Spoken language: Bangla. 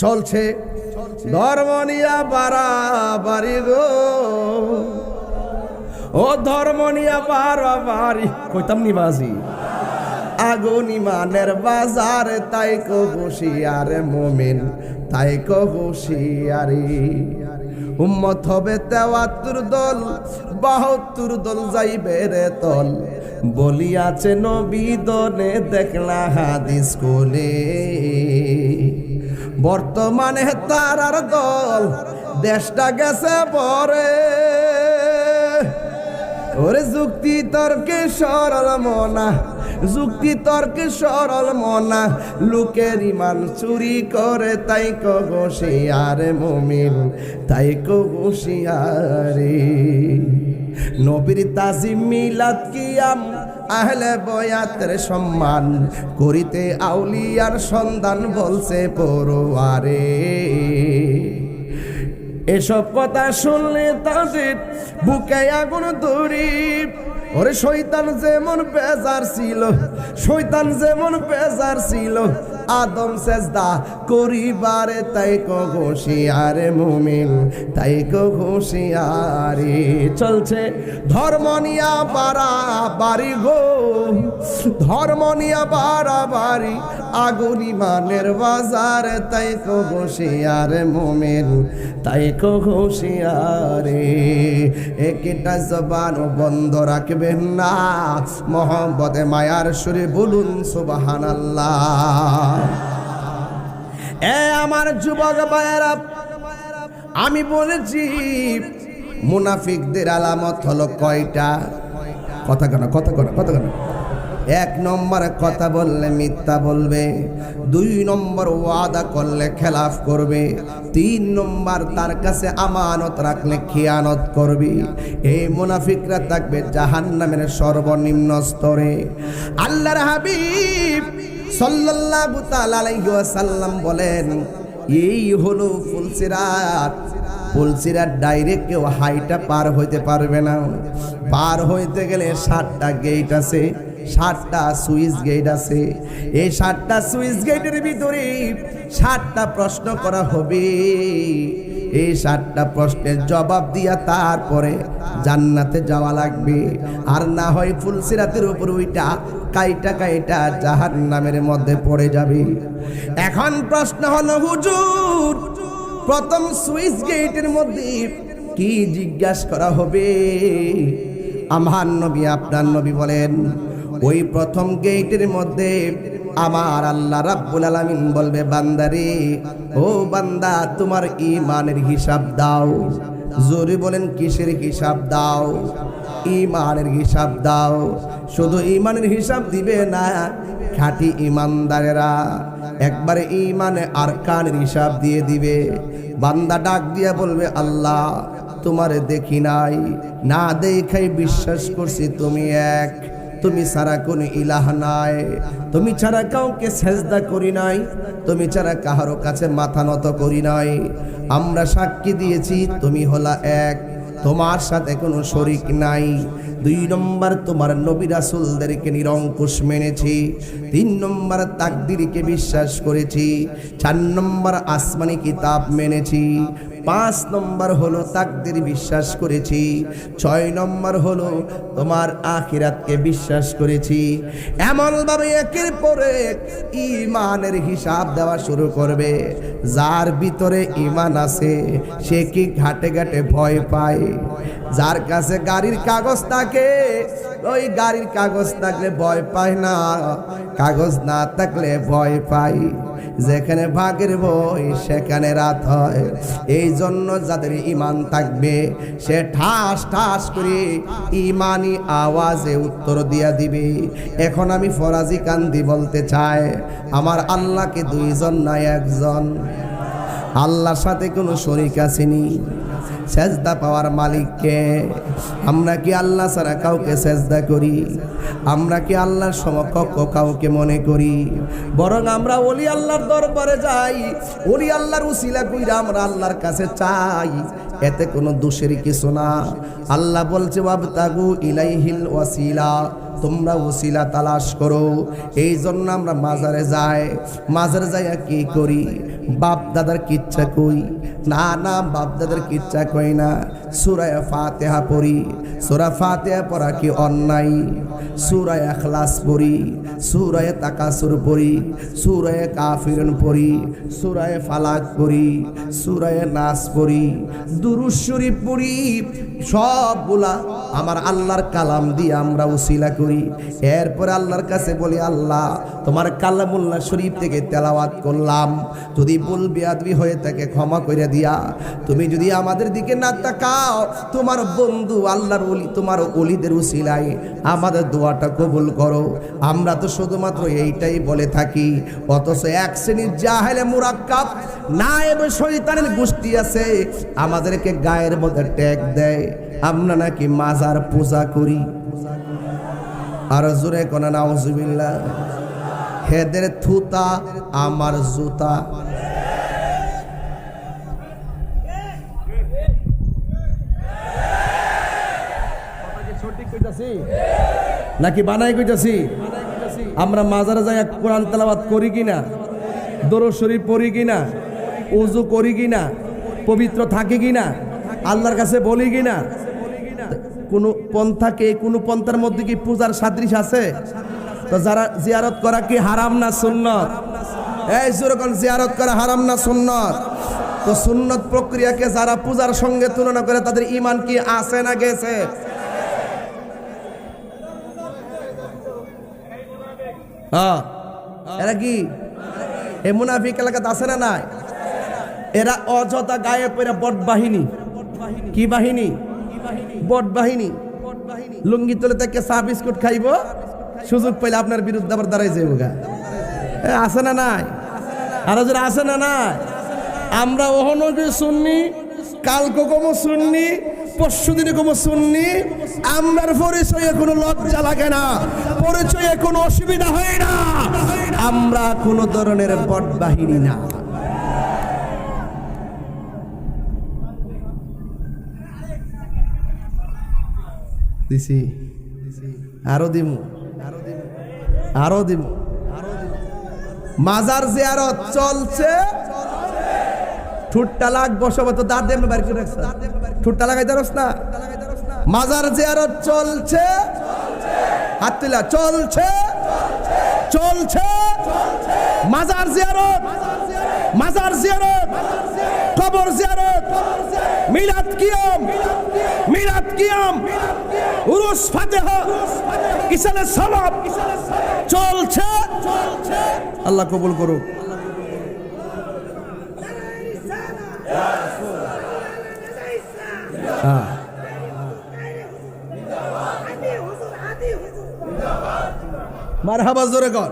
চলছে ধর্ম নিয়া বাড়াবাড়ি গো, ও ধর্ম নিয়া বাড়াবাড়ি কইতাম নি বাজি আগুন ইমানের বাজার, তাই কো হুঁশিয়ারে মুমিন, তাই কো হুঁশিয়ারি। উম্মত হবে ৭৩ দল, ৭২ দল যাইবে রে তল, বলিয়াছে নবী দনে দেখলা হাদিস কোলে। বর্তমানে তারার দল দেশটা গেছে পরে, ওরে যুক্তি তর্কে সরল মনা, যুক্তি তর্কে সরল মনা, লোকের ইমান চুরি করে, তাই কো হুঁশিয়ারে মুমিন, তাই কো হুঁশিয়ারে। নবীর তাজিম মিলাদ কিয়াম আহলে বয়াতের সম্মান, করিতে আউলিয়ার সন্ধান বলছে পরোয়ারে। এসব কথা শুনলে তাদের বুকে আগুন ধরি, ওরে শয়তান যেমন বেজার ছিল, শয়তান যেমন বেজার ছিল আদম সেজদা করিবারে, তাই কো হুঁশিয়ারে মুমিন, তাই কো হুঁশিয়ারে। চলছে ধর্ম নিয়া বাড়াবাড়ি গো, ধর্ম নিয়া বাড়াবাড়ি আগুন ইমানের বাজার, তাই কো হুঁশিয়ারে মুমিন, তাই কো হুঁশিয়ারে। একটা জবান বন্ধ রাখবেন না, মোহাম্মদে মায়ার সুরে বলুন সুবহানাল্লাহ। এ আমার যুবক ভাইয়েরা, আমি বলেছি মুনাফিকদের আলামত হলো কয়টা? কথা কেন কথা কেন কথা কেন? ১ নম্বর কথা বললে মিথ্যা বলবে, ২ নম্বর ওয়াদা করলে খেলাফ করবে, ৩ নম্বর তার কাছে আমানত রাখলে খিয়ানত করবে। এই মুনাফিকরা থাকবে জাহান্নামের সর্বনিম্ন স্তরে। আল্লাহর হাবিব সাল্লাল্লাহু তাআলা আলাইহি ওয়াসাল্লাম বলেন, এই হলো ফুলসিরাত। ফুলসিরাত ডাইরেক্ট কেউ হাইটা পার হইতে পারবে না। পার হইতে গেলে ৭টা গেট আছে, ৭টা সুইচ গেট আছে। এই ৭টা সুইচ গেটের ভিতরে ৭টা প্রশ্ন করা হবে। এই ৭টা প্রশ্নের জবাব দিয়া তারপরে জান্নাতে যাওয়া লাগবে, আর না হয় ফুলসিরাতের উপর ওইটা কাইটা কাইটা জাহান্নামের মধ্যে পড়ে যাবে। এখন প্রশ্ন হলো, হুজুর প্রথম সুইচ গেটের মধ্যে কি জিজ্ঞাসা করা হবে? আমার নবী আপনার নবী বলেন, ওই প্রথম গেটের মধ্যে আমার আল্লাহ রাব্বুল আলামিন বলবে, বান্দারে ও বান্দা তোমার ঈমানের হিসাব দাও। জোরে বলেন কিসের হিসাব দাও? ঈমানের হিসাব দাও। শুধু ঈমানের হিসাব দিবে না, খাঁটি ঈমানদারেরা একবারে ঈমানে আরকানের হিসাব দিয়ে দিবে। বান্দা ডাক দিয়া বলবে, আল্লাহ তোমারে দেখি নাই, না দেখাই বিশ্বাস করছি তুমি এক, তুমি ছাড়া কোন ইলাহ নাই, তুমি ছাড়া কাউকে সেজদা করি নাই, তুমি ছাড়া কাহারো কাছে মাথা নত করি নাই। আমরা সাক্ষী দিয়েছি তুমি হলা এক, তোমার সাথে কোনো শরীক নাই। ২ নম্বর তোমার নবী রাসূলদেরকে নিরঙ্কুশ মেনেছি। ৩ নম্বর তাকদীরকে বিশ্বাস করেছি। ৪ নম্বর আসমানি কিতাব মেনেছি। ৫ নম্বর হলো তাকদীর বিশ্বাস করেছি। ৬ নম্বর হলো তোমার আখিরাতকে বিশ্বাস করেছি। এমনভাবে একের পর এক ঈমানের হিসাব দেওয়া শুরু করবে। যার ভিতরে ঈমান আছে সে কি ঘাটে ঘাটে ভয় পায়? যার কাছে গাড়ির কাগজ থাকে, ওই গাড়ির কাগজ থাকলে ভয় পায় না, কাগজ না থাকলে ভয় পায়। যেখানে ভাগের বই সেখানে রাত হয়। এই জন্য যাদের ঈমান থাকবে সে ঠাস ঠাস করে ঈমানি আওয়াজে উত্তর দিয়া দিবে। এখন আমি ফরাজি কান্দি বলতে চাই, আমার আল্লাহকে ২ জন না ১ জন? আল্লাহর সাথে কোনো শরীক আসেনি। সেজদা পাওয়ার মালিককে। আমরা কি আল্লাহ ছাড়া কাউকে সেজদা করি? আমরা কি আল্লাহর সমকক্ষ কাউকে মনে করি? বরং আমরা ওলি আল্লাহর দরবারে যাই, ওলি আল্লাহর উসিলা কইরা আমরা আল্লাহর কাছে চাই। এতে কোনো দোষের কিছু না। আল্লাহ বলছে ওয়াবতাগু ইলাইহিল ওয়াসিলা, তোমরা ওসিলা তালাশ করো। এই জন্য আমরা মাজারে যাই। মাজারে যাইয়া কি করি? বাপ দাদার কিচ্ছা কই না, না বাপ দাদার কিচ্ছা কই না। সূরা ফাতিহা পড়ি। সূরা ফাতিহা পড়া কি অন্যায়? সূরা ইখলাস পড়ি, সূরা তাকাসুর পড়ি, সূরা কাফিরুন পড়ি, সূরা ফালাক পড়ি, সূরা নাস পড়ি, দুরূদ শরীফ পড়ি। সবগুলা আমার আল্লাহর কালাম দিয়ে আমরা উসিলা করি। এরপরে আল্লাহর কাছে বলি, আল্লাহ তোমার কালামুল্লাহ শরীফ থেকে তেলাওয়াত করলাম, যদি ভুল বেয়াদবি হয়ে থাকে ক্ষমা করে দিয়া। তুমি যদি আমাদের দিকে না তাকাও, তোমার বন্ধু আল্লাহর ওলি, তোমার ওলিদের উসিলায় আমাদের দোয়াটা কবুল করো। আমরা তো শুধুমাত্র এইটাই বলে থাকি, অথচ এক শ্রেণীর জাহেলে মুরাক্কাব নায়েব শয়তানের গোষ্ঠী আছে, আমাদেরকে গায়ের মধ্যে ট্যাগ দেয় আমরা নাকি মাজার পূজা করি। আর জোরে কোনা নাউজুবিল্লাহ। হেদের থুতা আমার জুতা। নাকি বানাই কইতাছি? আমরা মাজারে যাই কোরআন তেলাওয়াত করি কিনা, দরুদ শরীফ পড়ি কিনা, ওযু করি কিনা, পবিত্র থাকি কিনা, আল্লাহর কাছে বলি কিনা? কোন পন্থাকে, কোন পন্থার মধ্যে কি পূজার সাদৃশ আছে? তো যারা জিয়ারত করা কি হারাম না সুন্নত? এই যেরকম জিয়ারত করা হারাম না সুন্নত? তো সুন্নত প্রক্রিয়াকে যারা পূজার সঙ্গে তুলনা করে তাদের ঈমান কি আছে না গেছে? এরা কি এই মুনাফিক এলাকাতে আছে না নাই? এরা অযথা গায়ে পড়ে বট বাহিনী। কি বাহিনী? বট বাহিনী। লুঙ্গি তুলে থেকে চা বিস্কুট খাইব, সুযোগ পাইলে আপনার বিরুদ্ধে আবার দাঁড়াই যাইব গা। আছে না নাই? আর যারা আছে না নাই? আমরা ওহনো শুননি, কালকে কমো শুননি, পরশু দিনে কমো শুননি। আমরার পরিচয়ে কোনো লজ্জা লাগে না, পরিচয়ে কোনো অসুবিধা হয় না। আমরা কোনো ধরনের বট বাহিনী না। দিছি আরো দিমু, আরো দিমু। মাজার জিয়ারত চলছে। ঠুট্টা লাগ বসব তো দাঁত দেব বাড়ি করে রাখছ, ঠুট্টা লাগাইতে পারছ না। মাজার জিয়ারত চলছে, হাত তুলা চলছে, চলছে। মাজার জিয়ারত, মাজার জিয়ারত, কবর জিয়ারত, মিলাদ কিয়াম, মিলাদ কিয়াম, উরুস ফাতিহা, ইসালে সালাত চলছে। আল্লাহ কবুল করুক। মারহাবা জোরে কর।